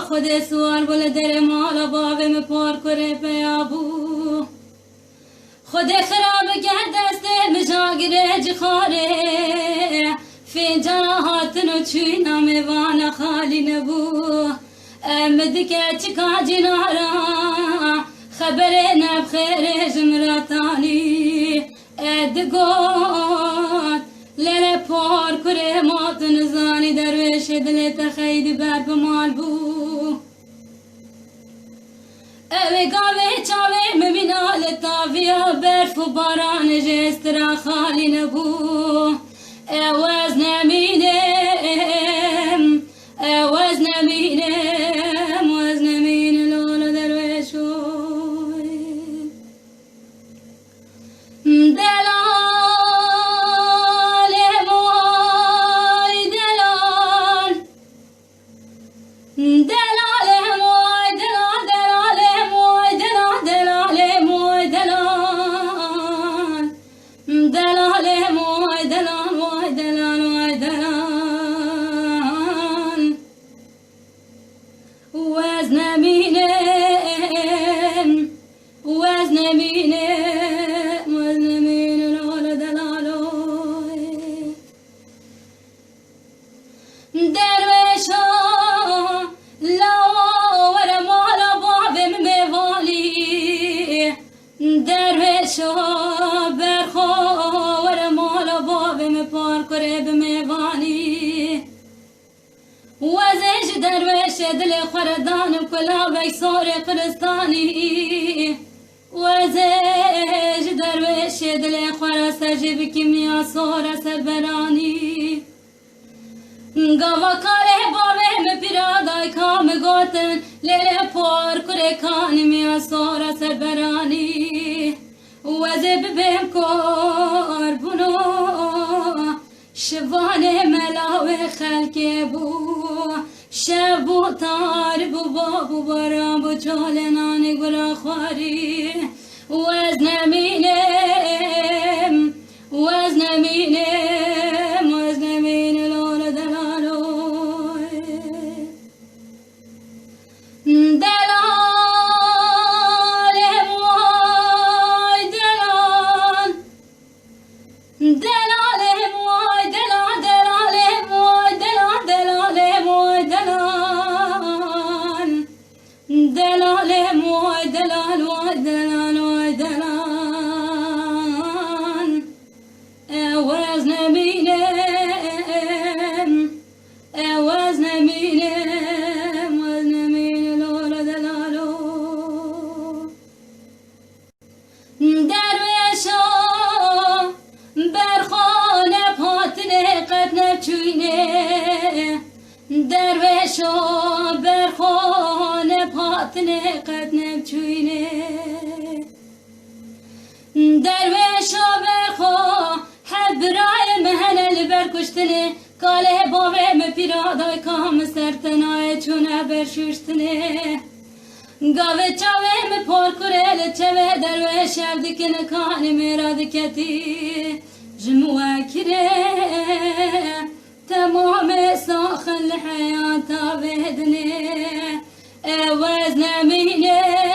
خود سوال بول در مالا باب میں پار کرے پہ آبو خود خراب کے دستے میں جاگرے جخارے فنجان ہاتنو چھوینا میں وانا خالی نبو احمد کے چکا جنارا خبر نب خیر جمراتانی ادگوت لیلے پار کرے موت نزانی درویش دلے تخید بر بمال بو اوه گاوه چاوه مبینال تاویا برف و باران جسترا خالی نبو اوز نمینم اوز نمینم اوز نمین لول درویشوی دلال موی دلال دلال موی دلال وزش درویش دل خردان کلا بیسار قرستانی وزش درویش دل خرد سجب کمیا سار سبرانی گاوا کاره باوه مپیرادای کام گوتن لیل پار کره کانی میا سار سبرانی وزب بهم کار بونو شوان ملاو خلق بو شبو تار بو بابو برام بو چالنان گرا خواری وزن مینم وزن مینم وزن مین لون دلالو دلال موی دلال دلال درویشو برخونه پاتنه قد نبچوینه درویشو برخو حبرای مهنل برکشتنه کاله باوه مپیرادای کام سرتنای چونه برشوشتنه گاوه چاوه مپار کرل چوه درویش افدکن کانی میرا دکتی جموه کره تمام ساخن الحياة بهدني وزن ميني